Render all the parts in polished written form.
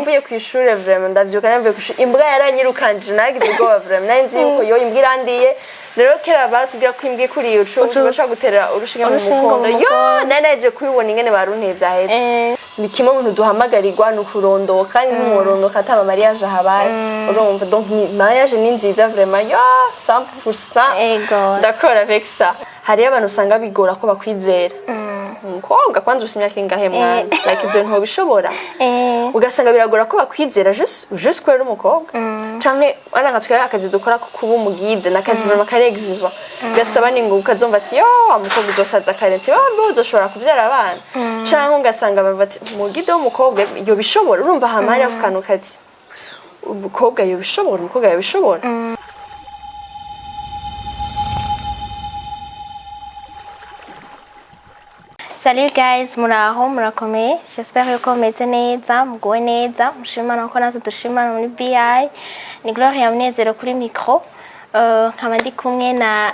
mvuye ku ishuri vraiment ndavyuka navuye ku ishuri imbwa yaranyirukanje nagize ubwoba vraiment nanzi yuko yo imbwa irandiye rero kera baratubwira ko imbwa ikuriye uca gutera urushinge mu mukondo yo nanaje kubibona ingene baruntevye ahetse ni kimwe mu duhamagarirwa no kurondoka ni umurondoka atama mariage habaye urumva donc mariage ni nziza vraiment yo 100% d'accord avec ça hari abantu usanga bigora ko bakwizera umukobwa kwanza usimyaka ingahe mwana like ibyo nto bishobora ugasanga biragora ko bakwizera just kwera umukobwa canke aranga twera akazi dukora ko kuba umugide nakazi bama karegiza gasaba ningo ukazomva ati yo umukobwa uzosaza karenti yo uzoshobora kuvyara abana canke ugasanga bati umugide w'umukobwa yo bishobora urumva hamari akano kati umukobwa yo bishobora Salut guys, muraho murakomeye. J'espère que mumeze neza, muguwe neza, mushimana ko nazo dushimana muri BI. Ni Gloria Munezero kuri micro. Nkaba ndi kumwe na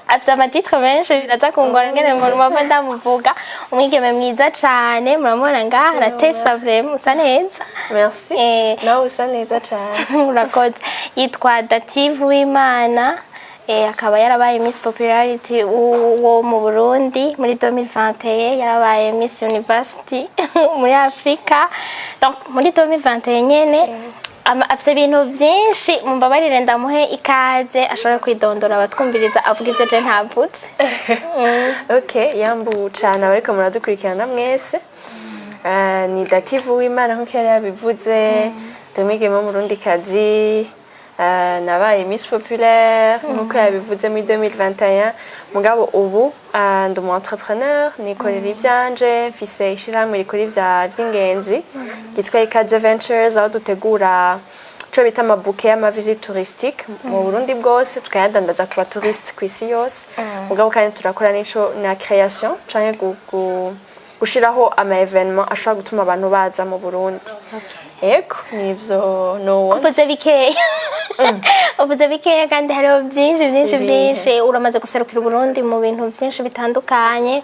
afite amatitre menshi biraza kungora ngene ngo numva ndamuvuga umwigeme mwiza cyane muramubona ngaha aratesa vraiment usa neza. Merci. Nawe usa neza cyane. Urakoze. Yitwa Dative w'Imana. Akaba yarabaye Miss Popularity wo mu Burundi muri 2021 yarabaye Miss University muri Afrika donc muri 2021 nyene afite ibintu byinshi mumbabarire ndamuhe ikaze ashobora kwidondora abatwumviriza avuga ivyo je ntavutse. Okay, yambu cyane abariko muradukurikirana mwese. Ni Dative w'Imana nkuko yari yabivuze tumwigeme mu Burundi kazi nabaye Miss Populaire nkuko yabivuze muri 2021 mugabo ubu ndi umu entrepreneur nikorera ivyanje mfise ishiramwe rikora vy'ingenzi gitwa Ikaze Ventures aho dutegura cyo bita amabuke y'amavisite touristique mu Burundi bwose tukayadandaza ku batouriste kwisi yose mugabo kandi turakora nico na création canke gushiraho ama evenement ashobora gutuma abantu baza mu Burundi. Eko nivyo no kuvuze bikeya uvuze bikeya kandi hariho byinshi uramaze guserukira Burundi mu bintu byinshi bitandukanye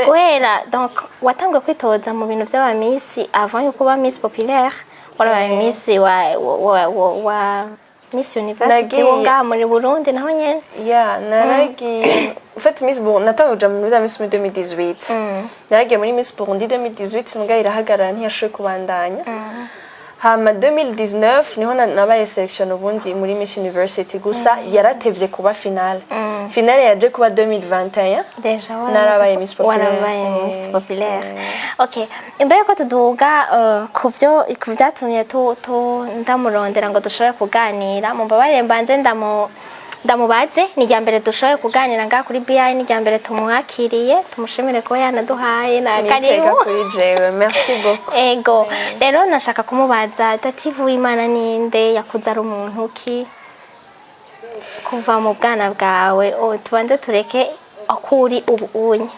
guhera donc watanguye kwitoza mu bintu by'abamisi avant yo kuba Miss Populaire warabaye Miss wa Miss University wonga muri Burundi naho nyene naragiye ufite Miss Burundi natanguje muri Miss 2018 naragiye muri Miss Burundi 2018 muga irahagarara ntiyashoboye kubandanya hama 2019 niho nabaye selection ubundi muri Miss University gusa yaratevye kuba finale yaje kuba 2021 deja narabaye Miss Populaire okay imbere ko tuduga kuvyatumye ndamurondera ngo dushobore kuganira mumbabarire mbanze ndamubaze ni rya mbere dushoboye kuganira ngaha kuri BI ni rya mbere tumwakiriye tumushimire ko yanaduhaye na karibu kuri jewe merci beaucoup ego rero nashaka kumubaza Dative w'Imana ninde yakuza ari umuntu ki kuva mu bwana bwawe tubanze tureke akuri ubunye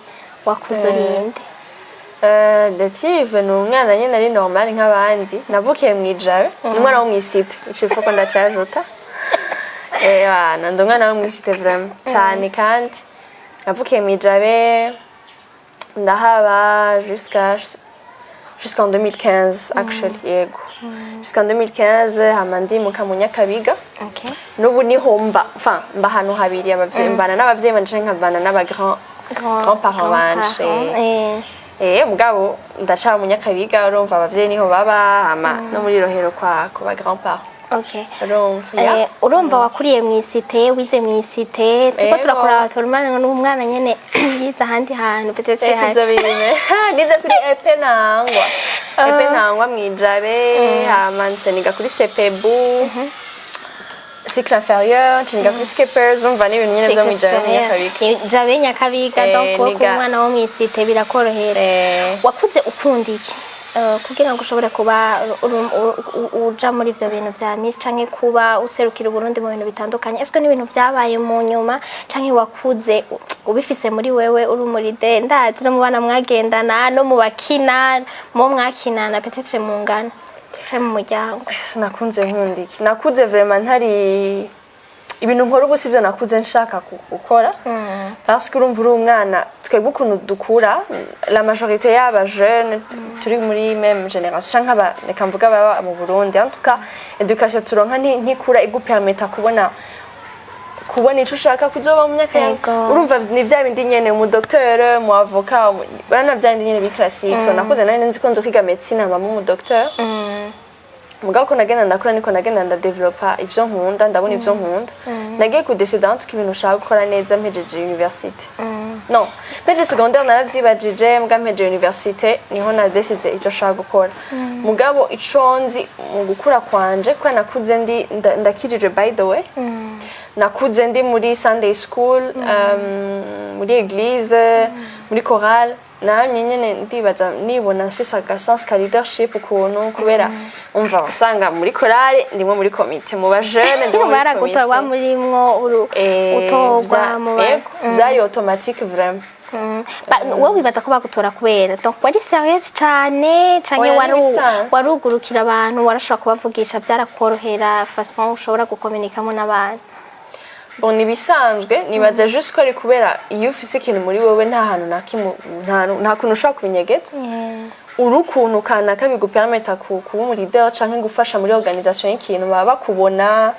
wakuza urinde Dative ni umwana nyene ari normal nk'abandi navukiye mu Ijabe ni umwana wo mu cité ucifuko ndacajuta ndumwana wo mwisite vraiment cyane kandi navukiye mu Ijabe ndahaba jusqu'en 2015 actually yego jusqu'en 2015 hamandi mu Kamunyakabiga n'ubu niho mba hano habiri abavyeyi mbana n'abavyeyi banje nkabana n'aba grand parents banje mugabo ndaca mu Nyakabiga urumva abavyeyi niho baba hama no muri Rohero kwa ba grand parents. Okay. Urumva wakuriye mu cité wize mu cité tuko turakora turumana n'umwana nyene yiza handi hantu peut-être nize kuri EP nangwa mu Ijabe hama nseniga kuri CPBU cycle inférieur nseniga kuri skippers urumva n'ibintu nyene byo mu Ijabe Nyakabiga donc ko umwana wo mu cité birakorohera wakuze ukunda iki kugira ngo ushobore kuba uja muri ivyo bintu vya Miss canke kuba userukira Burundi mu bintu bitandukanye eske ni ibintu vyabaye mu nyuma canke wakuze ubifise muri wewe uri muri ndazi no mu bana mwagendana no mu bakina mu mwakinana peut-être mu ngana canke mu muryango nakunze nkundiki nakuze vraiment ntari ibintu nkora ubu sivyo nakuze nshaka gukora parce que urumva uri umwana twebwe ukuntu dukura la majorité y'aba jeune turi muri même génération canke reka mvuga baba mu Burundi en tout cas education turonka ntikura igupermeta kubona ico ushaka kuzoba mu myaka yawe urumva ni vya bindi nyene mu docteur mu avocat barana vya bindi nyene bi classique so nakuze nari nzi ko nzo kwiga médecine aba mu docteur mugabo ko nagenda ndakura niko nagenda ndadevelopa ivyo nkunda ndabona ivyo nkunda nagiye ku décidante ko ibintu ushaka gukora neza mpejeje université non mpejeje secondaire naravyibajije mbwa mpejeje université niho nadeside ivyo ushaka gukora mugabo ico nzi mu gukura kwanje ko nakuze ndakijije by the way nakuze ndi muri Sunday school muri église muri chorale namye nyene ndibaza nibona mfise agasense ka leadership ukuntu kubera umva wasanga muri chorale ndimwe muri comité mu bajene ndimwe muri baragutorwa murimwo utogwa mu byari automatique vraiment wowe wibaza ko bagutora kubera donc wari serious cyane canke warugurukira abantu warashobora kubavugisha byarakorohera façon ushobora gukomunikamo n'abantu bon nibisanzwe nibaza juste ko ari kubera iyo ufise ikintu muri wewe nta hantu nta kuntu ushobora kubinyegeza urukuntu kana kabigupermeta kuba muri leader canke gufasha muri organisation y'ikintu baba bakubona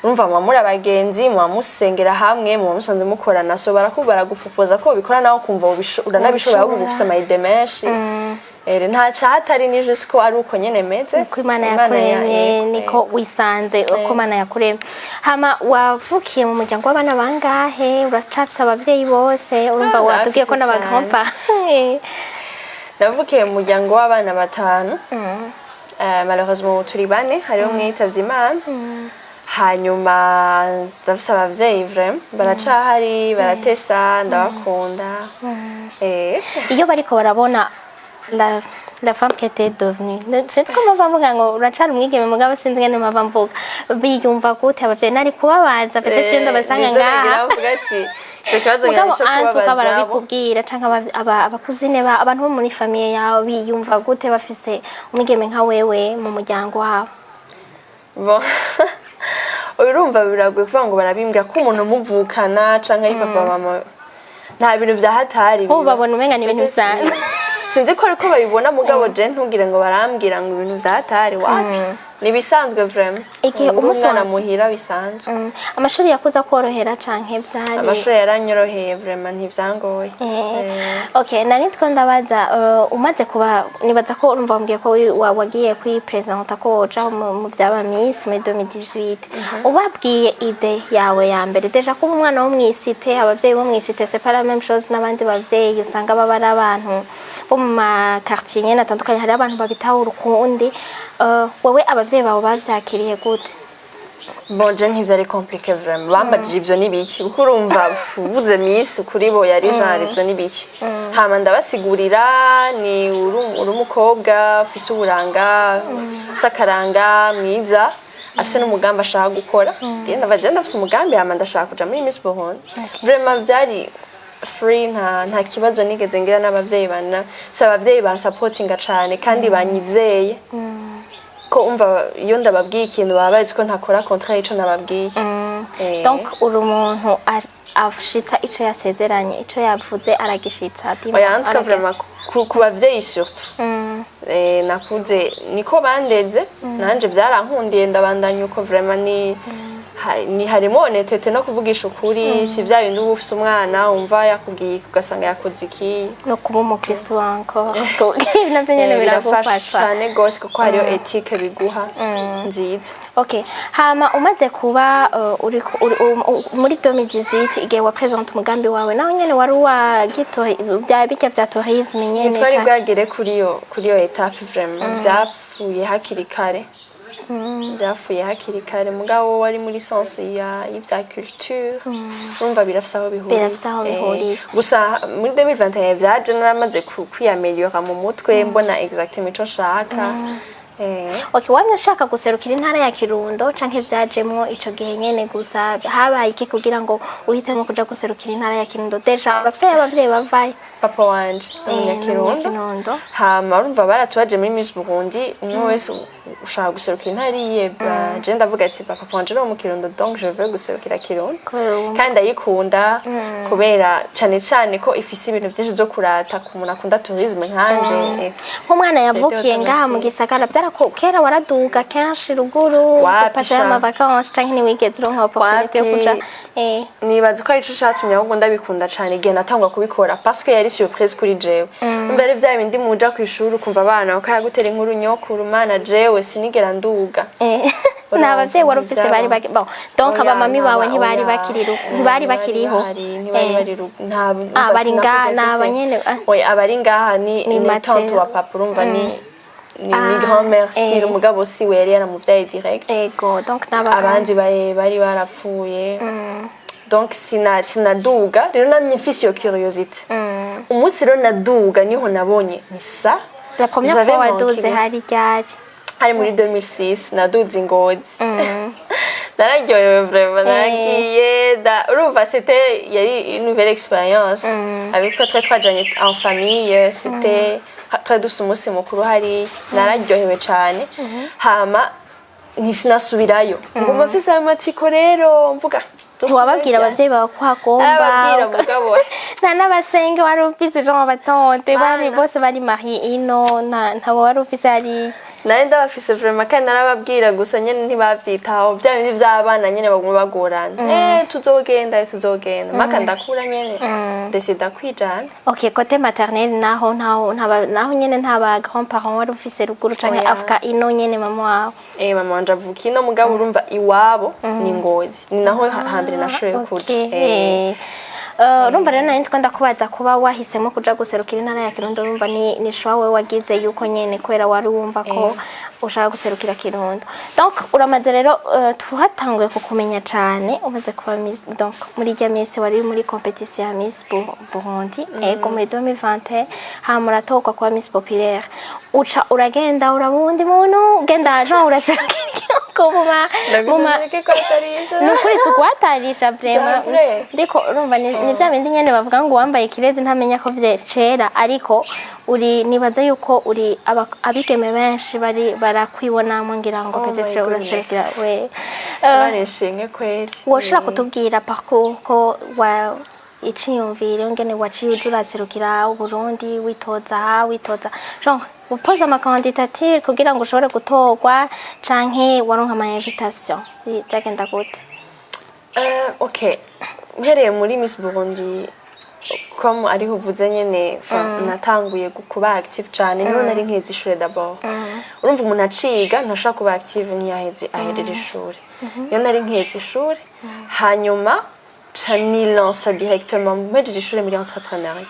urumva muri abagenzi musengera hamwe musanzwe mukorana so barakubara gupropoza ko bikora naho kumva uranabishobora ahubwo ufise amayide menshi nta cyatari ni juste ko ari uko nyene meze ko Imana yakuremye niko wisanze uko Imana yakuremye hama wavukiye mu muryango w'abana bangahe uracafise abavyeyi bose urumva watubwiye ko n'abagompa navukiye mu muryango w'abana batanu malheureusement turi bane hariho umwe yitavye Imana hanyuma ndafise abavyeyi vraiment baracahari baratesa ndabakunda iyo bariko barabona la femme qui était devenue c'est comme bavuga ngo uracana umwigeme mugabo sinzi ngene mava mvuga biyumva gute abavyeyi nari kubabaza peut-être cyo ndabasanga ngaha mugabo antuka barabikubwira canke abakuzine abantu bo muri famille yawe biyumva gute bafise umwigeme nka wewe mu muryango wawe bon urumva biragoye kuvuga ngo barabimbwira ko umuntu muvukana canke ari papa mama nta bintu vya hatari bo babona umenga ni ibintu bisanzwe sinzi ko ariko babibona mugabo je ntugire ngo barambwira ngo ibintu vya hatari wapi ni bisanzwe vraiment igihe umusana muhira bisanzwe amashuri yakuza korohera canke byari amashuri yaranyoroheye vraiment ntivyangoye okay nari twa ndabaza umaze kuba nibaza ko urumva wambwiye ko wagiye kwipresenta ko woja mu byaba Miss muri 2018 ubabwiye ide yawe ya mbere deja ko umwana wo mwisite abavyeyi bo mwisite c'est pas la même chose n'abandi bavyeyi usanga baba ari abantu bo mu ma quartier nyene atandukanye hari abantu babitaho urukundi wowe abavyeyi bawe bavyakiriye gute bon je ntivyari compliqué vraiment bambajije ivyo nibiki kuko urumva uvuze Miss kuri bo yari genre ivyo nibiki hama ndabasigurira ni uri umukobwa ufise uburanga sakaranga mwiza afise n'umugambi ashaka gukora ngenda bagenda afise umugambi hama ndashaka kuja muri Miss Burundi vraiment vyari free nta kibazo nigeze ngira n'abavyeyi bana abavyeyi ba supportinga cane kandi banyizeye ko umva iyo ndababwiye ikintu babazi ko ntakora contraire ico nababwiye donc uri umuntu afshitsa ico yasezeranye ico yavuze aragishitsa ati oyantka vraiment ku bavyeyi surtout nakuze niko bandeze nanje vyarankundiye ndabandanya uko vraiment ni harimo honetete no kuvugisha ukuri si bya bindi uba ufise umwana umva yakubwiye ugasanga yakoze iki no kuba umukristo wanko navyo nyene birafasha cyane gose kuko hariyo ethique biguha nziza okay hama umaze kuba uri muri 2018 igihe wa present umugambi wawe naho nyene wari wagito bya bijya vya tourisme nyene twari bwagere kuri yo etape vraiment byapfuye hakiri kare byafuye hakiri kare mugabo wari muri sense y'ivya culture urumva birafise aho bihuriye gusa muri 2021 vyaje naramaze kwiyameliora mu mutwe mbona exactement ico nshaka Okay, wamye ushaka guserukira intara ya Kirundo canke vyajemwo ico gihe nyene gusa habaye iki kugira ngo uhitemo kuja guserukira intara ya Kirundo? Deja urafise abavyeyi bavaye? Papa wanje Kirundo hama urumva baratubaje muri Miss Burundi umwe wese ushaka guserukira intara yeba je ndavuga ati papa wanje no mu Kirundo donc je veux guserukira Kirundo kandi ayikunda kubera cyane cyane ko ifise ibintu byinshi byo kurata ku muntu akunda tourisme nkanje nk'umwana yavukiye ngaha mu gisagara byarako kera waraduga kenshi ruguru gupata ama vacances canke ni wigeze uronka opportunité yo kuja nibaza ko arico cyatumye ahubwo ndabikunda cyane igihe natangwa kubikora parce que yari surprise kuri jewe mbere vya bindi muja ku ishuri ukumva abana bakara gutera inkuru nyokuru mana jewe sinigera nduga n'abavyeyi warufise bari bon donc abamami bawe ntibari bakiriho abari ngaha n'abanyene abari ngaha ni tante wa papa urumva ni grand-mère style umugabo si we yari yaramuvyaye direct ego donc abandi bari barapfuye donc sinaduga rero namye mfise iyo curiosité umunsi rero naduga niho nabonye ni ça la première fois waduze hari ryari hari muri 2006 naduze Ngozi nararyohewe vraiment naragiye urumva c'était yari une nouvelle expérience avec toi très twajanye en famille c'était très douce umunsi mukuru hari nararyohewe cyane hama ntisinasubirayo ngoma mfise amatsiko rero mvuga wababwira abavyeyi bawe ko hagomba nta n'abasenge wari ufise jean batonte bari bose bari marié ino ntabo wari ufise hari nari ndabafise vraiment kandi narababwira gusa nyene ntibavyitaho bya bindi vy'abana nyene baguma bagorana tuzogenda maka ndakura nyene ndesida kwijana. Okay, côté maternel naho nyene ntaba grand parents wari ufise ruguru canke avuka ino nyene mama wawe mama wanje avuka ino mugabo urumva iwabo ni Ngozi ni naho hambere nashoboye kuja urumva rero nari ndikunda kubaza kuba wahisemo kuja guserukira intara ya Kirundo urumva ni shwa wewe wagize yuko nyene kwera wari wumva ko ushaka guserukira Kirundo donc uramaze rero tuhatanguye kukumenya cyane umaze kuba Miss donc muri ya Miss wari muri competition ya Miss Burundi ego muri 2020 hamuratorwa kuba Miss Populaire uca uragenda urabundi muntu ugenda aje uraserukira muma nukuri sugwatarisha vraiment ndiko urumva ni bya bindi nyene bavuga ngo wambaye kirezi ntamenya ko vyecera ariko uri nibaza yuko uri abigeme benshi barakwibonamo ngira ngo peut-être uraserukira we bareshinge kweli woshaka kutubwira parcours ko wa iciyumvire ngene waciye uraserukira Burundi witoza genre upoza ama candidature kugira ngo ushobore gutorwa canke waronka ama invitation byagenda gute? Okay, mpereye muri Miss Burundi comme ariho vuze nyene natanguye kuba active cyane niho nari nkeze ishure d'abord urumva umuntu aciga ntashaka kuba active ntiyaheze ahereje ishure yo nari nkeze ishure hanyuma ni lancer directement mpejeje ishure muri entrepreneuriat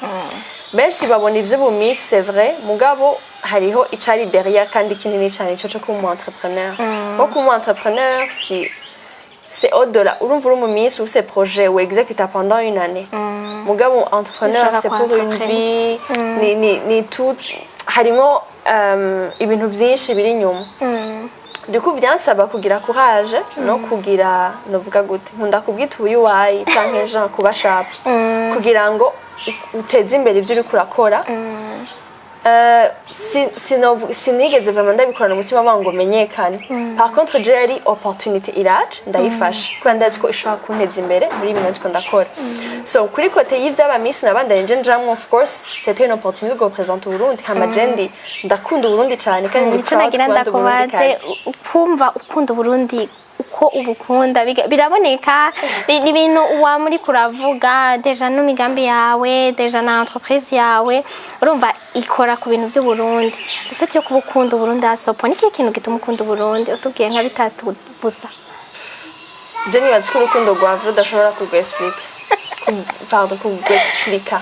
benshi babona ivyo bu Miss c'est vrai mugabo hariho icari derrière kandi kinini cyane cyo kuba umu entrepreneur ko kuba umu entrepreneur c'est au-delà urumva mu Miss ou ces projets ou exécuter pendant une année mugabo entrepreneur c'est pour une vie ni tout harimo ibintu byinshi biri nyuma du coup byansaba kugira courage no kugira novuga gute nkunda kubwita ubuyuwayi canke Jean kuba sharp kugira ngo uteze imbere ibyo uri kurakora sinigeze vraiment ndabikorana umutima wangu menyekane par contre j'ai opportunité iraje ndayifasha kuko ndazi ko ishaka kunteza imbere muri bimwe ndiko ndakora so kuri côté y'ivy'aba Miss nabandanye nje njamwe of course c'était une opportunité de représenter Burundi kama jendi ndakunda Burundi cyane kandi ndi proud kwanda kubaze kumva ukunda Burundi uko ubukunda biraboneka ibintu uwa muri kuravuga deja no migambi yawe deja na entreprise yawe urumva ikora ku bintu by'u Burundi ufite yo kubukunda Burundi asopo niki kintu gituma ukunda Burundi utubwiye nka bitatu busa je ni batsi urukundo rwavro dashobora kugexplica pardon kugexplica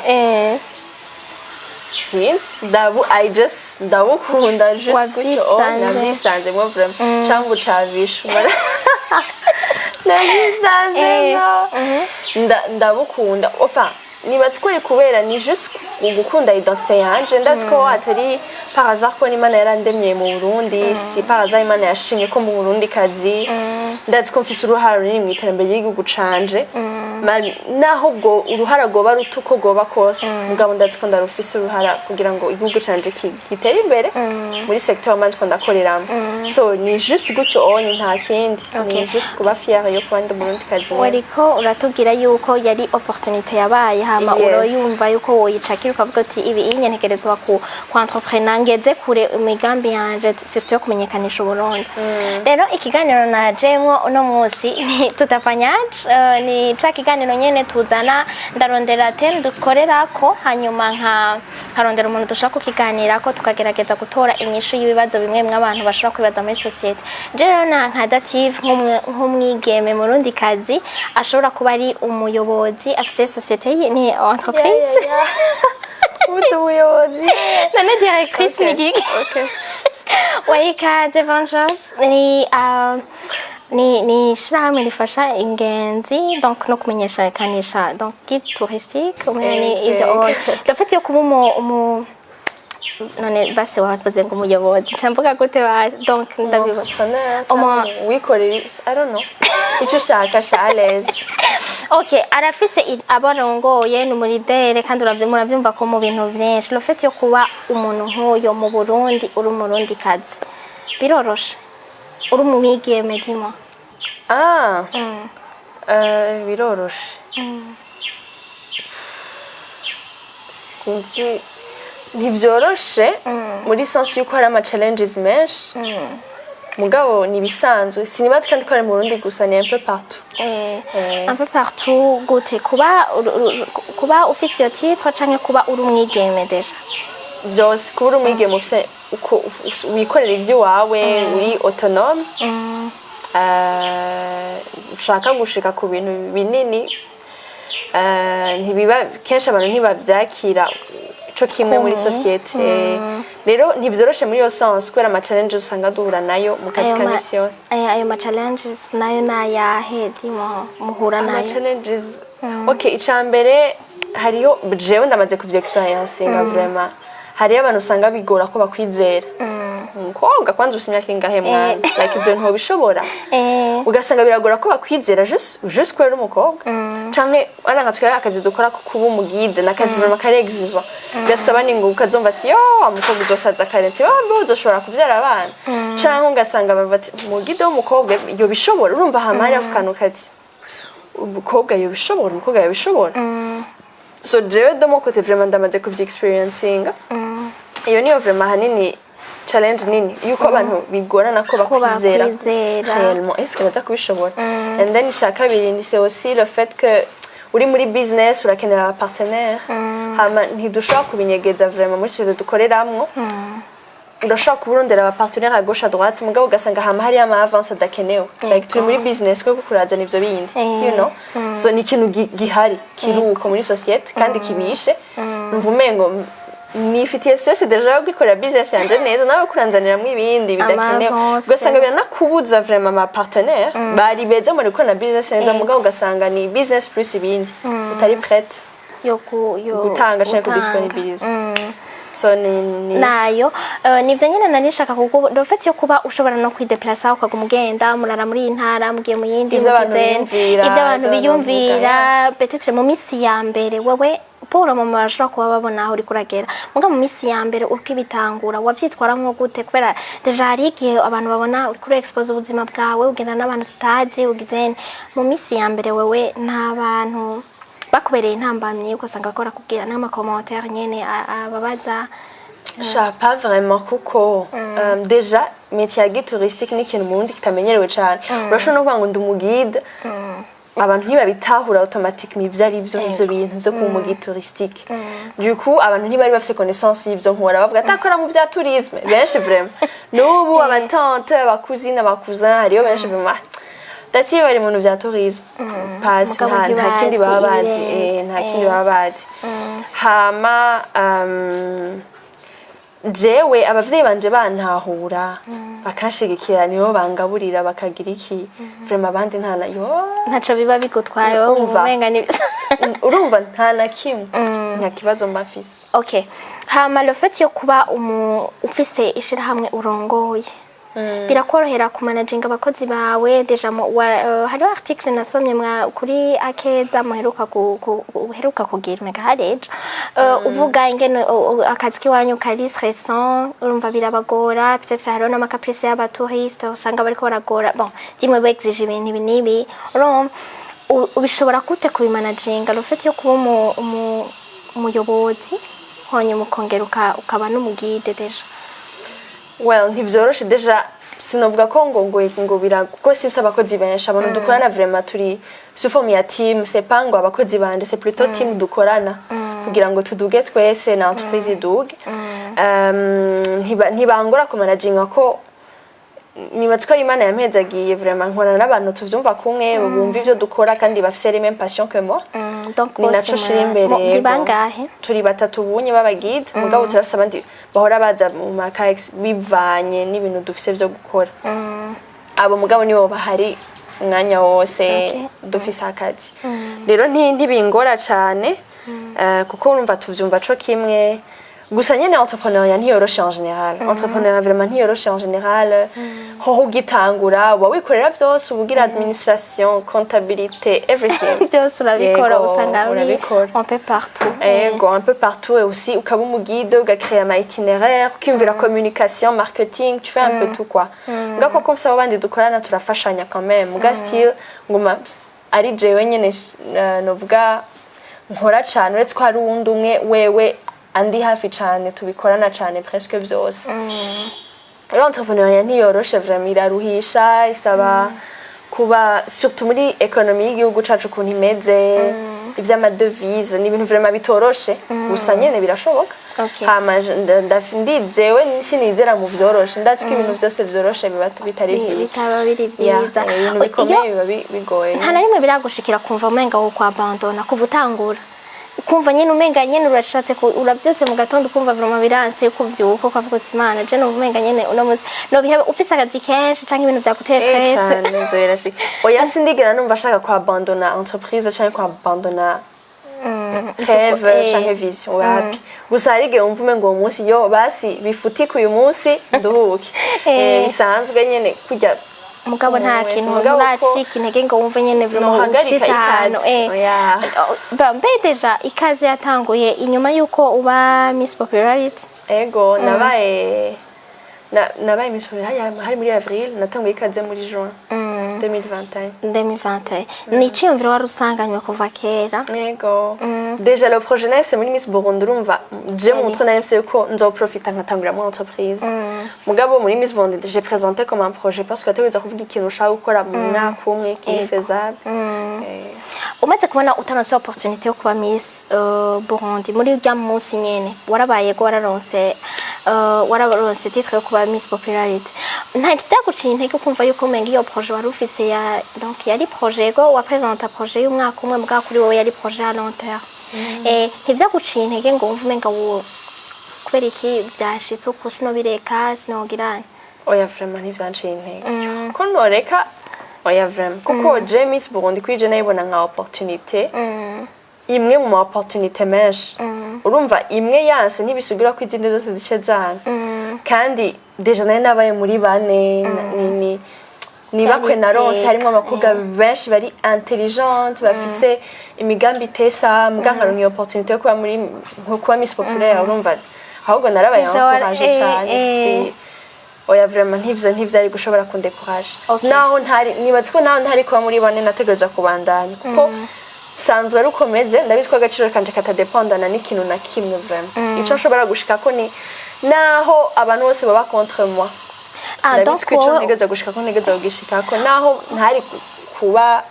since ndabukunda just kucyo nabisanze mo vraiment cyangwa ucavisha nabisanze ndabukunda enfin nibatse ko kubera ni juste gukunda identité yanje ndazi ko atari par hasard ko Imana yarandemye mu Burundi si par hasard Imana yashimye ko mu Burundi kazi ndazi ko mfise uruhara runini mu iterambere ry'igihugu canje naho ubwo uruhara goba rutuko goba kose mugabo ndazi ko ndarufise uruhara kugira ngo igihugu canje gitere imbere muri secteur amanje ko ndakoreramo so ni juste gutyo onye nta kindi ni juste kuba fier yo kuba ndi Burundi kazi wariko uratubwira yuko yari opportunité yabaye hama uroyumva yuko woyicakira ukavuga ati ibi inyenekerezwa ku entrepreneur ngeze kure imigambi yanje surtout yo kumenyekanisha Burundi rero ikiganiro najemwo uno munsi ni Tutafanyaje ni kiganiro nyene tuzana ndarondera theme dukorerako hanyuma nkarondera umuntu dushaka kukiganirako tukagerageza gutora inyishu y'ibibazo bimwe mwe abantu bashaka kwibaza muri societe rero nka Dative nk'umwigeme mu Burundi kazi ashobora kuba ari umuyobozi afise societe ni entreprise umuyobozi nane directrice ni giki wayikaze Vengers ni shirahamwe rifasha ingenzi donc no kumenyekanisha donc guide touristique ni ivyo rafati yo kuba none base wakoze ngo umuyobozi cambuga gute ba donc ndabibona wikorera I don't know ico shaka Charles okay arafise abarongoye n'umuridere kandi muravyumva ko mu bintu vyinshi rafati yo kuba umuntu nkuyo mu Burundi uri umurundi kazi biroroshe uri umwigeme dimo biroroshe sinzi ntibyoroshe muri sense yuko hari ama challenges menshi mugabo ni bisanzwe sinibaze kandi ko ari mu Burundi gusa ni un peu partout gute kuba ufite iyo titre canke kuba uri umwigeme deja byose kuba uri umwigeme ufise wikorera ivyo wawe uri autonome ushaka gushika ku bintu binini ntibiba kenshi abantu ntibavyakira co kimwe muri societe rero ntivyoroshe muri yo sense kwera ama challenges usanga duhura nayo mu kazi ka misi yose ayo ma challenges nayo nayahedi muhura nayo ama challenges okay icambere hariyo jewe ndamaze kuvya experience vraiment hariyo abantu usanga bigora ko bakwizera umukobwa kwanza usimya kingahe mwana like ivyo nto bishobora ugasanga biragora ko bakwizera just kwera umukobwa canke aranga twara akazi dukora ko kuba umugide nakazi bama karexiva gasaba ningo ukazomva ati yo umukobwa uzosaza karenti yo uzoshobora kuvyara abana canke ugasanga bati umugide w'umukobwa yo bishobora urumva hamari akukanuka ati umukobwa yo bishobora so jewe de mon côté vraiment ndamaze kuvya experiencing iyo niyo vraiment hanini challenge nini yuko abantu bigorana ko bakwizera réellement est-ce que baza kubishobora and then ishaka birindi c'est aussi le fait que uri muri business urakenera partenaire hama ntidushobora kubinyegeza vraiment muri cyo dukoreramwo urashaka kuburondera aba partenaire à gauche à droite mugabo ugasanga hama hari ama avance adakenewe like turi muri business ko kurazana ivyo bindi you know so ni ikintu gihari kiruko muri societe kandi kibishe mvumengo nifitiye stress deja gukora business yanje neza nawe kuranzanira mu ibindi bidakenewe ugasanga biranakubuza vraiment ama partenaire bari beza muri gukora business neza mugabo ugasanga ni business plus ibindi utari prête yo gutanga cyangwa kudisponibiliza so ni nayo nivyo nyene narishaka kuko dofati yo kuba ushobora no kwideplacer ukaguma ugenda murara muri intara mugiye mu yindi ivyo abantu biyumvira peut-être mu misi ya mbere wewe Paul mama bashobora kuba babona aho uri kuragera muga mu misi ya mbere ukibitangura wavyitwaramwo gute kubera deja hari igihe abantu babona uri kuri expose ubuzima bwawe ugenda n'abantu tutazi ugize mu misi ya mbere wewe n'abantu bakubereye intambamye ugasanga akora kubwira n'ama commentaire nyene ababaza pas vraiment kuko déjà métier ya guide touristique ni ikintu mu Burundi kitamenyerewe cyane urashobora no kuvuga ngo ndi umugide abantu ntibabitahura automatiquement ivyo ari ivyo bintu vyo ku guide touristique du coup abantu ntibari bafise connaissance y'ivyo nkora bavuga atakora mu vya tourisme benshi vraiment n'ubu abatante abakuzina abakuzana hariyo benshi vraiment Dative bari mu vya tourisme pas nta kindi baba bazi nta kindi baba bazi hama jewe abavyeyi banje bantahura bakashigikira nibo bangaburira bakagira iki vraiment abandi ntana yo ntaco biba bigutwaye umenga ni urumva ntana kimwe nta kibazo mbafise. Okay, hama le fait yo kuba ufise ishirahamwe urongoye birakorohera kumanaginga abakozi bawe deja hariho article nasomye kuri akeza muheruka kugira mega harejo uvuga ingene akazi kiwanyu kari stressant urumva birabagora peut-être hariho n'amakaprice y'abatouriste usanga bariko baragora bon dimwe exige ibintu binibi urumva ubishobora gute kubimanaginga le fait yo kuba umuyobozi honyuma ukongera ukaba n'umugide deja. Well, ntivyoroshe deja sinovuga ko ngo kuko sifise abakozi benshi abantu dukorana vraiment turi sous forme ya team, c'est pas ngo abakozi banje, c'est plutôt team dukorana kugira ngo tuduge twese na entreprise iduge. Ntibangora ku managinga ko nibatsiko Imana yampezagiye vraiment nkorana n'abantu tuvyumva kumwe bumva ivyo dukora kandi bafise les mêmes passions que moi. Donc ni naco shira imbere turi batatu bunye babagide mugabo turafise abandi bahora baza mu makaex bivanye n'ibintu dufise byo gukora abo mugabo nibo bahari umwanya wose dufise akazi rero ntibingora cyane kuko urumva tuvyumva co kimwe gusa nyene entrepreneuriat ntiyoroshe en général entrepreneuriat vraiment ntiyoroshe en général ho ugitangura uba wikorera byose ubugira administration comptabilité everything byose urabikora usanga un peu partout un peu partout et aussi ukaba umugide ugacréer ama itinéraire ukimvira communication marketing tu fais un peu tout quoi ngako comme ça abandi dukorana turafashanya quand même muga still nguma ari jewe nyene novuga nkora cyane uretse ko hari uwundi umwe wewe andi hafi cyane tubikorana cyane presque byose. L'entrepreneuriat ntiyoroshe vraiment iraruhisha isaba kuba surtout muri economie y'igihugu cacu kuntu imeze ivy'amadevize ni ibintu vraiment bitoroshe gusa nyene birashoboka. Hama ndijewe sinizera mu vyoroshe ndatsiko ibintu byose vyoroshe bitari vyiza bitaba biri vyiza ibintu bikomeye biba bigoye nta na rimwe biragushikira kumva umenga wo kwabandona kuva utangura kumva nyene umenga nyene urashatse uravyutse mu gatondo kumva vraiment biranse kuvyuka ukavuga uti Imana je no umenga nyene uno musi no bihe ufise akazi kenshi canke ibintu vyaguteye stress nzo birashika oya sindigera numva ashaka kwabandona entreprise canke kwabandona rêve canke vision wapi gusa harige umva umengo uwo munsi yo basi bifutike uyu munsi nduhuke bisanzwe nyene kujya mugabo nta kintu uracika intege ngo wumve nyene vraiment ushitse hano mbe deja ikaze yatanguye inyuma yuko uba Miss Popularity ego nabaye Miss Popularity hari muri avril natanguye ikaze muri juin 2021 ni iciyumviro wari usanganywe kuva kera ego deja le projet nayo c'est muri Miss Burundi urumva je montre nayo c'est ko nzoprofita nkatangura mu entreprise mugabo muri Miss Burundi j'ai présenté comme un projet parce que ategereza kuvuga ikintu ushaka gukora mu mwaka umwe qui faisable umaze kubona utanose opportunité yo kuba Miss Burundi muri urya munsi nyene warabaye go wararonse titre yo kuba Miss Popularity nta guciye intege kumva yuko umenga iyo projet wari ufise ya donc yari projet go wa présenter projet y'umwaka umwe mbwa kuri wowe yari projet à long terme ntivyaguciye intege ngo wumve umenga wo kubera iki byashitse uko sinobireka sinogirana oya vraiment ntivyanciye intege ko noreka oya vraiment kuko je Miss Burundi kuri je nayibona nka opportunité imwe mu opportunité menshi urumva imwe yanse ntibisugira ko izindi zose zice zana kandi deja nabaye muri bane ni bakwe naronse harimo abakobwa benshi bari intelligente bafise imigambi itesa mbwa nkaronka iyo opportunité yo kuba Miss Populaire urumva ahubwo narabaye encouragé cyane oya vraiment ntivyari gushobora kundekuraje naho nibatsiko naho ntari kuba muri bane nategereje kubandanya kuko sanzwe rukomeze ndabiziko agaciro kanje katadependana n'ikintu na kimwe vraiment ico nshobora gushika ko ni naho abantu bose baba contre moi ndabiziko ico ntegereje gushika ko ntegereje kugishika ko naho ntari kuba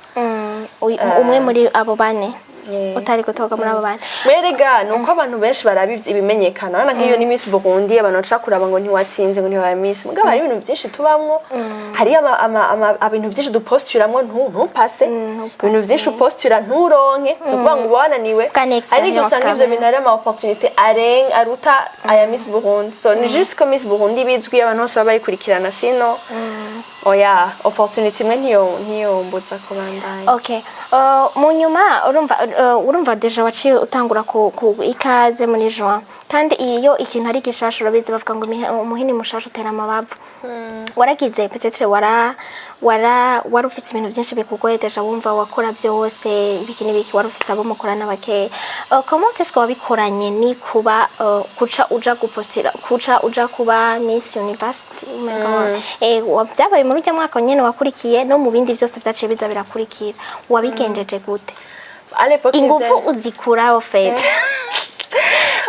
umwe muri abo bane utari gutoka muri abo bantu merega nuko abantu benshi barabivye ibimenyekana nana nk'iyo ni Miss Burundi abantu baca kuraba ngo ntiwatsinze ngo ntiwabaye Miss mugabo hari ibintu byinshi tubamwo hari ibintu byinshi duposturamwo ntupase ibintu byinshi upostura nturonke ukuvuga ngo wananiwe ari gusanga ivyo bintu ari ama opportunité aruta aya Miss Burundi so ni juste que Miss Burundi bizwi abantu bose baba bayikurikirana sino oya opportunity imwe ntiyo mbutsa kubandanya okay mu nyuma urumva deja waciye utangura ku ikaze muri juin kandi iyo ikintu ari gishasha urabizi bavuga ngo umuhini mushasha utera amabavu waragize peut-être warufite ibintu byinshi bikugoye deja wumva wakora byose biki wari ufite abo mukorana bake comment est-ce que wabikoranye ni kuba kuca uja kuba Miss University byabaye muri ujya mwaka nyene wakurikiye no mu bindi byose byaciye biza birakurikira wabigenjeje gute ingufu uzikura au fait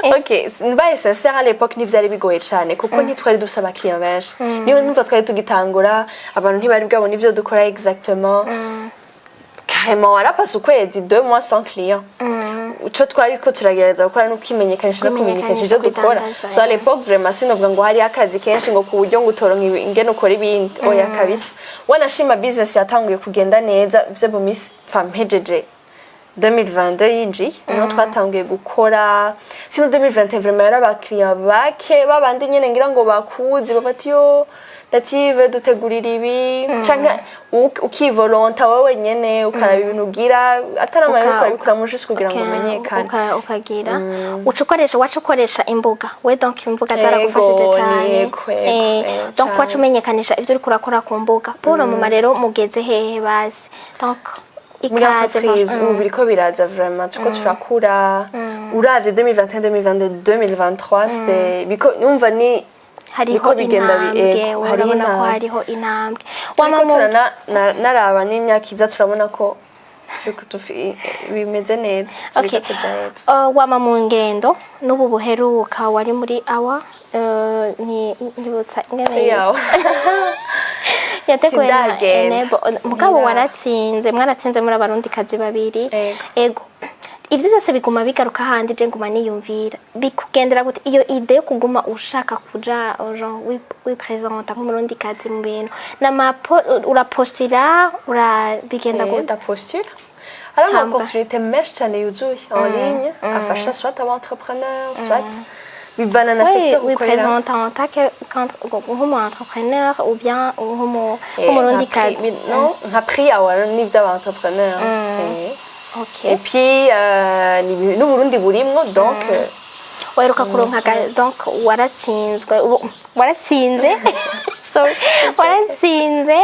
Ok, mbaye sincère à l'époque ntivyari bigoye cyane kuko ntitwari dusaba client benshi niyo numva twari tugitangura abantu ntibari bwabona ivyo dukora exactement carrément warapasa ukwezi 2 mois sans client uco twari ko turagereza gukora no kwimenyekanisha no kumenyekanisha ivyo dukora so à l'époque vraiment sinovuga ngo hari akazi kenshi ngo ku buryo ngo utoronka ingene ukora ibindi oya kabisa wanashima business yatanguye kugenda neza vyo mu Miss Famhejeje 2022 yinji no twatanguye gukora sino 2020 vraiment yari abakiriya bake babandi nyene ngira ngo bakuzi bafati yo Dative dutegurira ibi canke ukivolonta wowe nyene ukaraba ibintu ugira ataramaye ukabikora mu juste kugira ngo umenyekane ukagira wacukoresha imbuga we donc imbuga zaragufashije cyane donc wacumenyekanisha ivyo uri kurakora ku mbuga pour mu marero mugeze hehe basi donc ikaze biriko biraza vraiment tuko turakura uravye 2021 2022 2023 c'est biko numva ni hariho intambwe urabona ko hariho intambwe wamama naraba n'imyaka iza turabona ko bimeze neza wama mu ngendo n'ubu buheruka wari muri awa ntibutsa ingene yateguye enebo mugabo mwaratsinze muri abarundi kazi babiri ego ivyo byose biguma bigaruka handi je nguma niyumvira bikugendera gute iyo ide yo kuguma ushaka kuja wipresenta nk'umurundi kazi mu bintu urapostira urabigenda gute postira alors ma opportunité menshi cyane yuzuye en ligne afasha soit aba entrepreneur soit bivana na secteur ukorera en tant que entrepreneur ou bien umurundi kazi non nka prix awa ni by'aba entrepreneur Okay. Et puis ni Burundi burimwo donc weruka kuronka donc waratsinze sorry waratsinze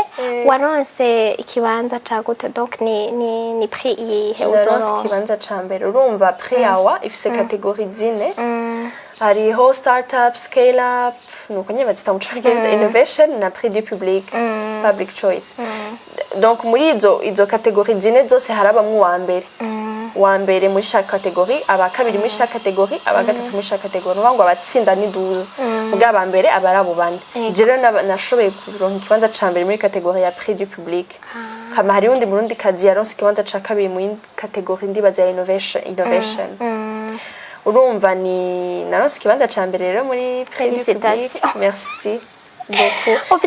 waronse ikibanza cagute donc ni prix yihe uzoronka ikibanza ca mbere urumva prix awa ifise categorie zine hariho startup scale up nuko nyine bazita mu Congereza innovation na prix du public public choice donc muri izo categorie zine zose harabamwe wa mbere muri chaque categorie aba kabiri muri chaque categorie aba gatatu muri chaque categorie ngo abatsinda ni 12 ubwo aba mbere abarabo bane jero nashoboye kuronka ikibanza ca mbere muri categorie ya prix du public hama hari undi murundi kazi yaronse ikibanza ca kabiri muri categorie ndibaza ya innovation urumva ni naronse ikibanza ca mbere rero muri prix du public merci beaucoup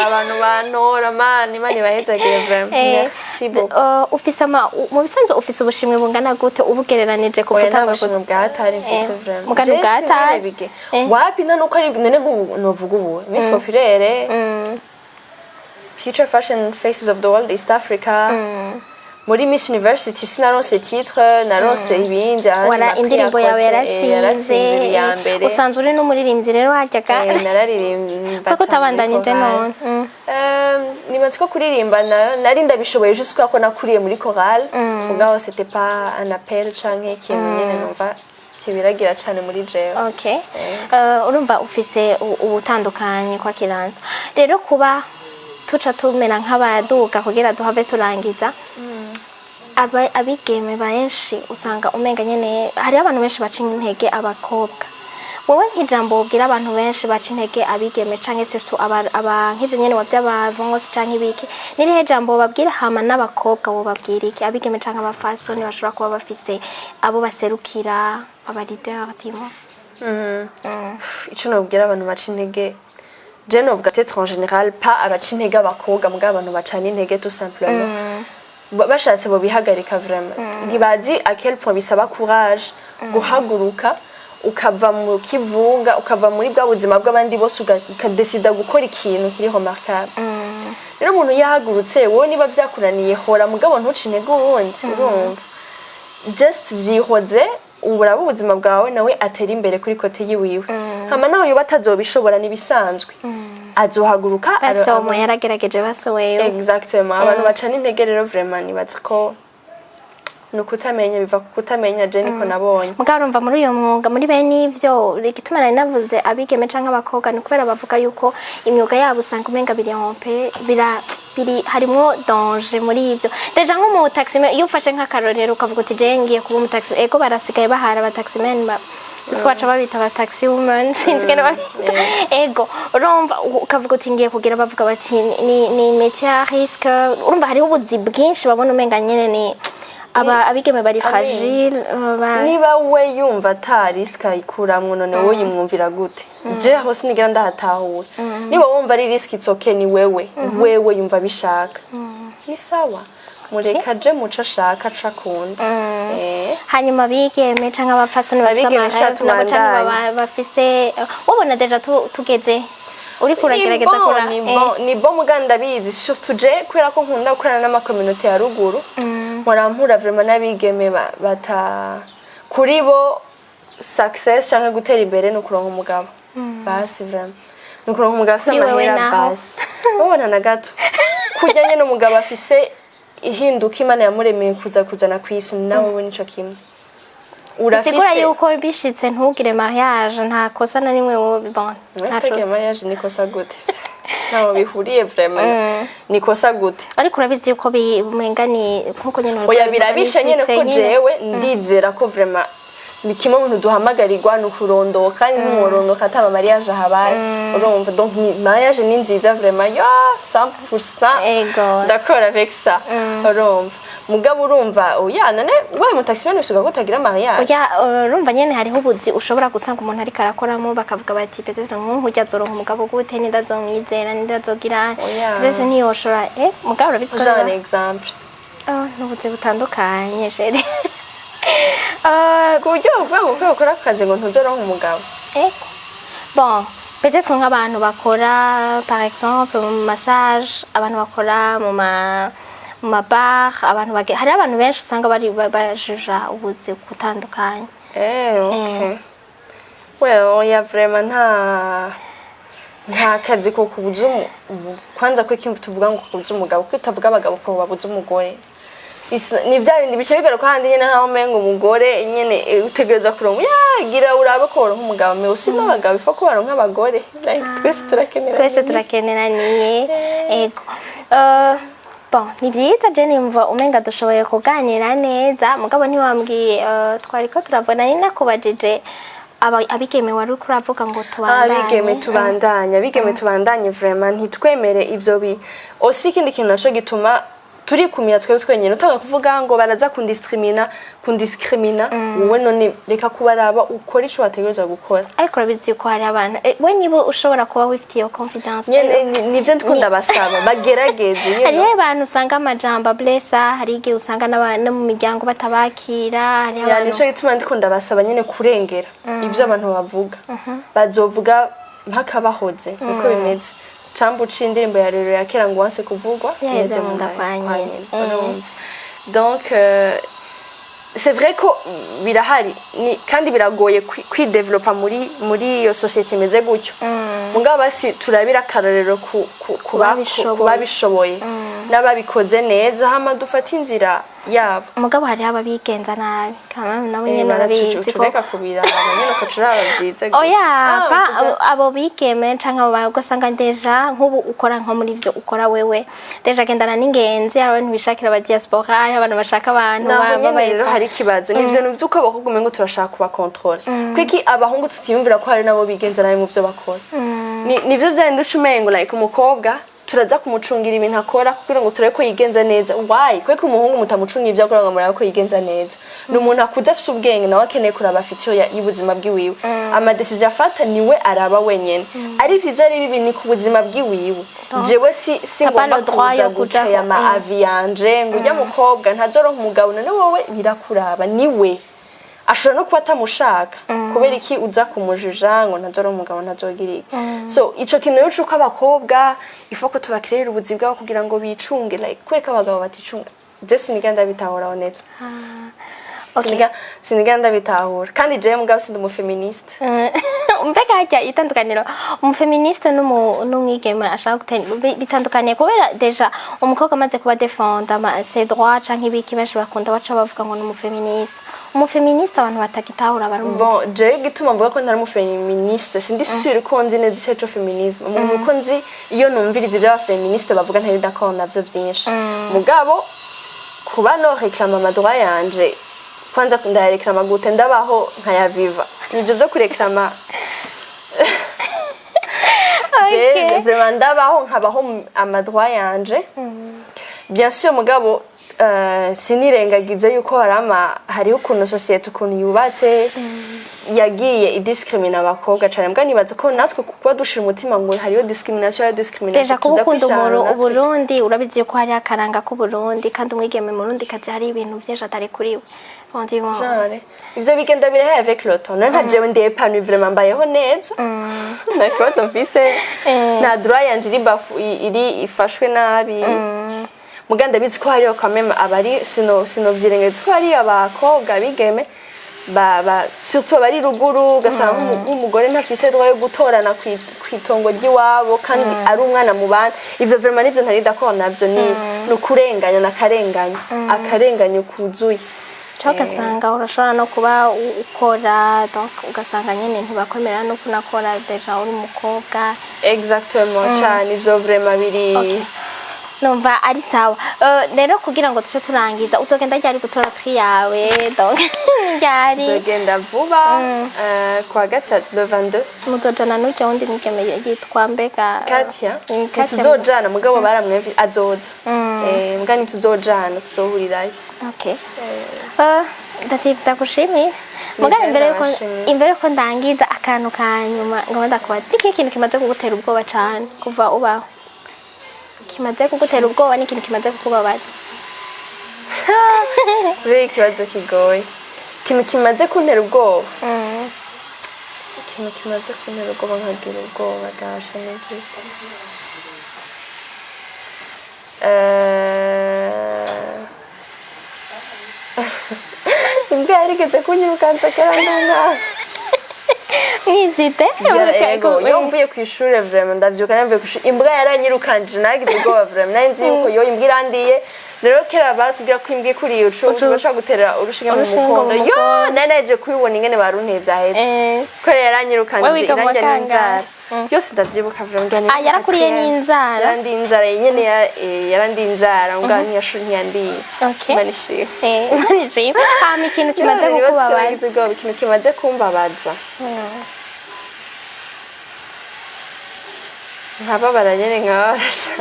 abantu bantora mani bahezagire vraiment merci beaucoup ufise mu bisanzwe ufise ubushimwe bungana gute ubugereranije ku futanga gute bwatari mfise vraiment mugana bwatari wapi none uko ari none novuga ubu Miss Populaire Future Fashion Faces of the World East Africa muri Miss University sinaronse titre naronse ibindi wala indirimbo yawe yaratsinze ya mbere usanzwe uri n'umuririmbyi rero hajyaga nararirimba kuko tabandanyije none nibatse ko kuririmba nari ndabishoboye juste ko nakuriye muri chorale ubwo c'était pas un appel canke ikintu nyene numva kibiragira cyane muri jewe okay urumva ufise ubutandukanye kwa kiranzo rero kuba tuca tumena nk'abaduga kugira duhave turangiza abigeme benshi usanga umenga nyene hari abantu benshi bacinga intege abakobwa wowe nk'ijambo ubwira abantu benshi baca intege abigeme canke surtout aba nk'ivyo nyene wavy'abavongozi canke ibiki nirihe jambo babwira hama n'abakobwa bo babwira iki abigeme canke abafasoni bashobora kuba bafise abo baserukira aba leader timo ico nobwira abantu baca intege je novuga peut-être en général pas abaca intege abakobwa mbwa abantu bacana intege tout simplement bashatse bo bihagarika vraiment ntibazi à quel point bisaba courage guhaguruka ukava mu kivunga ukava muri bwa buzima bw'abandi bose ukadesida gukora ikintu kiri remarquable rero umuntu yahagurutse wowe niba vyakunaniye hora mugabo ntuci intege uwundi urumva just vyihoze uraba ubuzima bwawe nawe atera imbere kuri kote yiwiwe hama nawe yoba atazobishobora nibisanzwe azohaguruka basomo yaragerageje basoweyo exactement abantu bacana intege rero vraiment nibaza ko nukutamenya biva kutamenya je niko nabonye mugabo urumva muri uyo mwuga muri bene ivyo igituma nari navuze abigeme canke abakobwa ni kubera bavuga yuko imyuga yabo usanga umenga biri harimwo danger muri ivyo deja nko mu taximen iyo ufashe nk'akarorero ukavuga uti je ngiye kuba mu taxi ego barasigaye bahara aba taximen twaca babita aba taxi women sinzwe n'abita ego urumva ukavuga uti ngiye kugira bavuga bati ni métier à risque urumva hariho ubuzi bwinshi babona umenga nyene ni abigeme bari fragile niba we yumva ata risk ayikuramwo none wowe yimwumvira gute je aho sinigera ndahatahura niba wumva ari risk it's okay ni wewe yumva bishaka ni sawa mureka je muco ashaka cakunda hanyuma bigeme canke abafasoni bafise wabona deja tugeze uri kuragerageza kura ni bo muganda bizi surtout je kubera ko nkunda gukorana n'ama community ya ruguru murampura vraiment n'abigeme bata kuri bo success canke gutera imbere no kuronka umugabo basi vraiment no kuronka umugabo samahera basi ubona na gato kujyanye n'umugabo afise ihinduka Imana yamuremeye kuzana kwisi nawe we nico kimwe Sigura yuko bishitse ntugire mariage nta kosa na nimwe wo bon ntaco mariage ni kosa gute naho bihuriye vraiment ni kosa gute ariko urabizi yuko bimenga ni nkuko nyene oya birabisha nyene ko jewe ndizera ko vraiment ni kimwe mu duhamagarirwa no kurondoka n'umurondoka atama mariage habaye urumva donc mariage ni nziza vraiment ya 100% d'accord avec ça urumva mugabo urumva oya none waye mu taxi bishobora gutagira mariage oya urumva nyene hariho ubuzi ushobora gusanga umuntu ari karakoramo bakavuga bati peut-être nk'ujya zoronka umugabo gute ndazomwizera ndazogira ndetse niyoshora mugabo urabitse ko un exemple n'ubuzi butandukanye chérie kuburyo uvuga ngo ukora akazi ngo ntuzoronka umugabo bon peut-être nk'abantu bakora par exemple mu massage abantu bakora mu bar abantu hari abantu benshi usanga bari bajuja ubuzi gutandukanye okay well ya vraiment nta kazi ko kubuza kwanza ko ikintu tuvuga ngo kubuza umugabo ko utavuga abagabo ko babuza umugore ni vya bindi bice bigaruka handi nyene nkaho mengo umugore nyene utegereza kuronka gira urabe ko uronka umugabo me usino abagabo ifo ko baronka abagore twese turakeneraniye ego bon ni byiza je nimva umenga dushoboye kuganira neza mugabo ntiwambwiye twariko turavuna ni nakubajije abigeme wari kuravuga ngo abigeme tubandanye vraiment ntitwemere ivyo bi aussi ikindi kintu naco gituma turi kumira twenyene utanga kuvuga ngo baraza kundiscrimina wowe none reka kubaraba ukora ico wategereza gukora ariko urabizi ko hari abantu we nibo ushobora kuba wifitiye confidence nivyo ndikunda basaba bagerageze hariho abantu usanga amajambo blessa hari igihe usanga no mu miryango batabakira hari abantu nico gituma ndikunda basaba nyene kurengera ivyo abantu bavuga bazovuga mpaka bahoze niko bimeze Chambu c'indirimbo ya rero ya kera ngo wanse kuvugwa neze mundapanye donc c'est vrai ko birahari kandi biragoye kwidevelopa muri iyo society imeze gutyo mugabo basi turabira karorero kubabishoboye n'ababikoze neza hama dufata inzira yabo mugabo hari ababigenza nabi kama nabo nyene barabizi ko tureka kubira nyene ko turababyiza oya abo bikeme canke abo bagosanga deja nk'ubu ukora nko muri vyo ukora wewe deja gendana n'ingenzi abantu bishakira aba diaspora abantu bashaka abantu rero hari kibazo nivyo nivyo uko abakugume ngo turashaka kuba controle kwiki abahungu tutiyumvira ko hari nabo bigenza nabi mu vyo bakora nivyo vyandi ucumengo like umukobwa turaza kumucungira ibintu akora kugira ngo turebe ko yigenza neza why kweko umuhungu mutamucungira ibyo akora ngo murabe ko yigenza neza ni umuntu akuze afite ubwenge nawe akeneye kuraba afite y'ubuzima bwiwiwe amadecision afata niwe araba wenyene ari vyiza ari bibi ni ku buzima bwiwiwe jewe si ngomba kuza gutaya ama avi yanje ngo ujya mukobwa ntazoronka umugabo none wowe birakuraba niwe ashobora no kuba atamushaka kubera iki uza kumujuja ngo ntazora umugabo ntazogirika so ico kintu rero cuko abakobwa ifoko tubakirera ubuzima bwabo kugira ngo bicunge like kwereka abagabo baticunga je siniganda bitahura honete siniganda bitahura kandi je mugabo sindi umufeministe mbega hajya itandukaniro umufeministe n'umwigeme ashaka gutera bitandukaniye kubera deja umukobwa amaze kuba défendre ses droits canke ibiki benshi bakunda baca bavuga ngo n'umufeministe umufeministe abantu batakitahura barumva bon je gituma mvuga ko ntari umufeministe sindi sure ko nzi neza ico feminisme muko nzi iyo numviriza ibya feministe bavuga ntari d'accord navyo vyinshi mugabo kuba no réclame amadroit yanje kwanza ndareklama gute ndabaho nkayaviva nibyo byo kureklama je vraiment ndabaho nkabaho amadroit yanje bien sûr mugabo sinirengagize yuko hariho ukuntu societe ukuntu yubatse yagiye idiscrimina abakobwa cyane mbwa nibaza ko natwe kuba dushira umutima ngo hariyo discrimination ya discrimination deja kuba ukunda Burundi urabizi ko hari akaranga ku Burundi kandi umwigeme mu Burundi kazi hari ibintu vyinshi atari kuriwe ivyo bigenda birahe avec le temps nka jewe ndi épanoui vraiment mbayeho neza nakibazo mfise na droit yanje iri ifashwe nabi muganda bizi ko hariyo kameme abari sino vyirengetse ko hariyo abakobwa bigeme surtout abari ruguru ugasanga nk'umugore ntafise droit yo gutorana kwitongo ry'iwabo kandi ari umwana mu bandi ivyo vraiment nivyo ntari d'accord navyo ni ukurenganya akarenganya kuzuye ugasanga urashobora no kuba ukora donc ugasanga nyene ntibakomera no kunakora deja uri umukobwa exactement cyane ivyo vraiment biri numva ari sawa rero kugira ngo tuce turangiza uzogenda ryari gutora prix yawe donc ryari uzogenda vuba kwa gatatu le 22 muzojana n'ujya wundi mwigeme yitwa mbega Katia tuzojana mugabo baramwemvi azoza mbwa ntituzojana tuzohurirayo okay Dative ndagushimiye mugabo imbere ko ndangiza akantu kanyuma ngo ndakubaza iki kintu kimaze kugutera ubwoba cyane kuva ubaho kimaze kugutera ubwoba n'ikintu kimaze kukubabaza buri kibazo kigoye ikintu kimaze kuntera ubwoba ikintu kimaze kuntera ubwoba nkagira ubwoba gasha n'iki imbwa yarigeze kunyirukansa karandanga mwizite yo mvuye ku ishuri vraiment ndavyuka namvuye ku ishuri imbwa yaranyirukanje nagize ubwoba vraiment nanzi yuko yo imbwa irandiye rero kera baratubwira ko imbwa ikuriye ushobora gutera urushinge mu mukondo yo nanaje kubibona ingene barunteye vyaheze ko yaranyirukanje iranjye n'inzara yose ndavyibuka vraiment yarakuriye n'inzara yarandi inzara nyene yarandi inzara ngani yashuri nyandiye manishimye manishimye ikintu kimaze kukubabaza ikintu kimaze kumbabaza nkababara nyene nkabarasha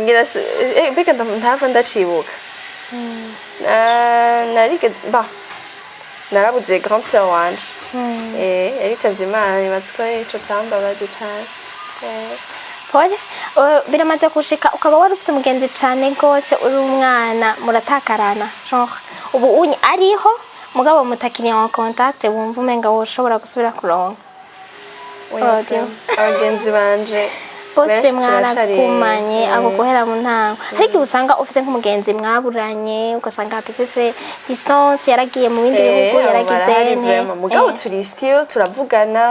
ngira beka ntava ndacibuka narabuze grande sœur wanje yaritavye Imana nibaza ko ico cambabaje cane pole biramaze gushika ukaba wari ufite umugenzi cane gose uri umwana muratakarana genre ubu unyi ariho mugabo mutakiri en contact wumva umenga woshobora gusubira kuronka abagenzi banje bose mwarakumanye abo guhera mu ntango ariko usanga ufite nk'umugenzi mwaburanye ugasanga hapetse distance yaragiye mu bindi bihugu yaragize mugabo turi still turavugana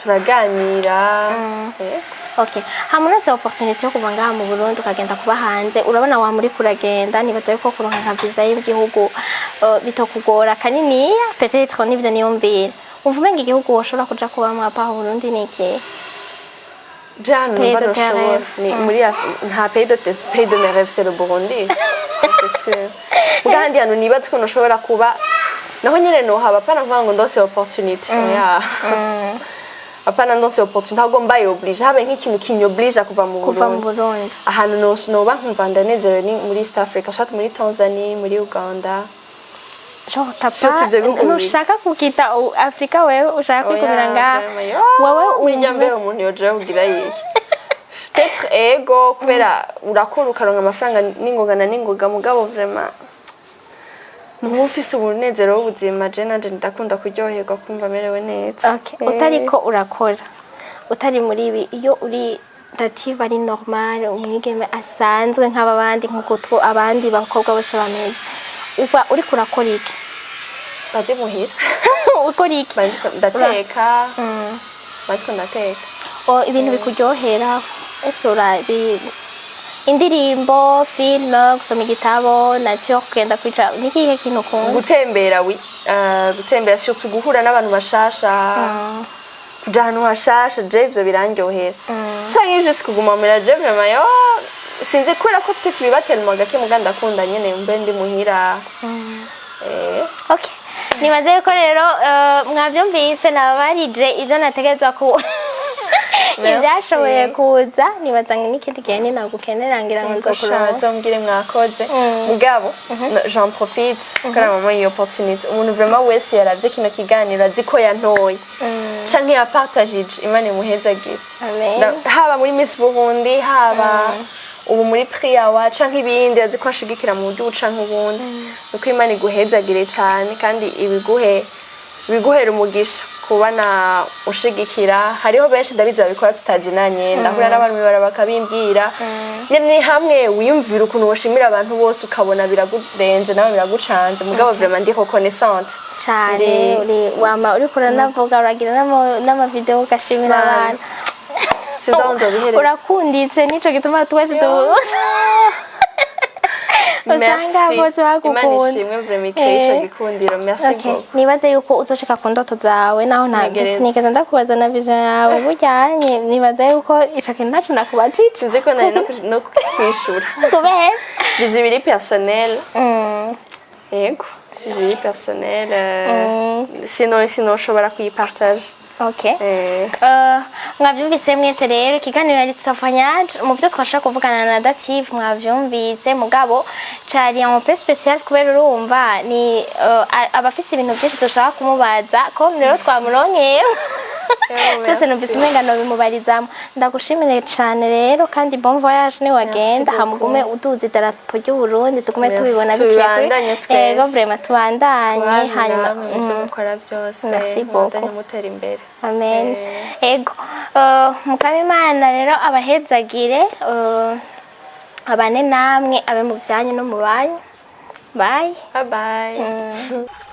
turaganira. Okay, hamunose opportunity yo kuva ngaha mu Burundi ukagenda kuba hanze, urabona wa muri kuragenda nibaza yuko kuronka nka visa y'igihugu bitokugora kanini, peut-être nivyo niyumvira. Uvumenga igihugu woshobora kuja kuba mu apa Burundi niki? Jano n'abashobora ni muri nta pays de mes rêves c'est le Burundi. C'est sûr. Ugandi hano nibaza ko noshobora kuba naho nyene no haba pana kuvuga ngo ndose opportunity. Apana ndose opportunity ntabwo mbaye oblige habe nk'ikintu kinyoblige kuva mu Burundi. Ahantu no bankumva ndanezerewe ni muri East Africa, shati muri Tanzania, muri Uganda. Nushaka kukita Afrika wewe ushaka kwikubira ngaha wewe unyambere umuntu yoje kugira yihe peut-être ego kubera urakora ukaronka amafaranga n'ingoga mugabo vraiment numufise ubunezero w'ubuzima je nanje ndakunda kuryoherwa kumva merewe neza. Okay, utariko urakora utari muri ibi iyo uri Dative ari normal umwigeme asanzwe nk'abandi nkuko abandi bakobwa bose bameze uba uri kurakora iki? Bade muhira ukora iki? Ndateka. Batko ndateka. Ibintu bikuryohera est-ce urabi indirimbo, film, gusoma igitabo, nature kugenda kwica nikihe kintu ukunda? Gutembera gutembera surtout guhura n'abantu bashasha. Kuja ahantu hashasha je ivyo birandyohera. Canke juste kuguma muri je vraiment yo sinzi kubera ko peut-être bibatellement gake muganda akunda nyene mbe ndi muhira. Okay. Nibaze ko rero mwavyumvise nabarije ivyo nategezwa ku ivyashoboye kuza nibaza n'ikindi gihe nagukenera ngira ngo nzokuronka mbwire mwakoze mugabo j'en profite kora mama iyo opportunity umuntu vraiment wese yaravye kino kiganiro aziko yantoye canke ya partagije imana imuhezagire. Haba muri Miss Burundi haba ubu muri priyawa canke ibindi aziko ashigikira mu buryo canke ubundi uko imana iguhezagire cyane kandi ibiguhera umugisha kubana ushigikira. Hariho benshi ndabizi babikora tutazinanye ndahura n'abantu bibara bakabimbwira nyene hamwe wiyumvira ukuntu woshimira abantu bose ukabona biragurenze nawe biragucanze mugabo vraiment ndi reconnaissante cyane wama uri kuranavuga uragira n'ama video ugashimira abantu urakunditse nico gituma twese usanga bose bagukunda. Imana ishimwe vraiment ico gikundiro. Merci beaucoup. Nibaze yuko uzoshika ku ndoto zawe naho nigeze ndakubaza na vision yawe bujyanye nibaze yuko ico kintu naco nakubajije sinzi ko nari no kwishura kubera bizibiri personnel. Yego bizibiri personnel sinon ushobora kuyipartage. Okay. Mwavyumvise mwese rero ikiganiro ari Tutafanyaje mu byo twashaka kuvugana na Dative mwavyumvise mugabo cari en peu spécial kubera urumva ni abafise ibintu byinshi dushaka kumubaza ko rero twamuronkeye twese numvise umengano bimubarizamo. Ndagushimire cyane rero kandi bon voyage ni wagenda hamugume uduzi idarapo ry'u Burundi tugume tubibona biciye ego vraiment tubandanye hanyuma mukora byose. Merci beaucoup. Mutera imbere. Amen. Ego mukaba Imana rero abahezagire abane namwe abe mu byanyu no mu banyu. Bye. Bye bye.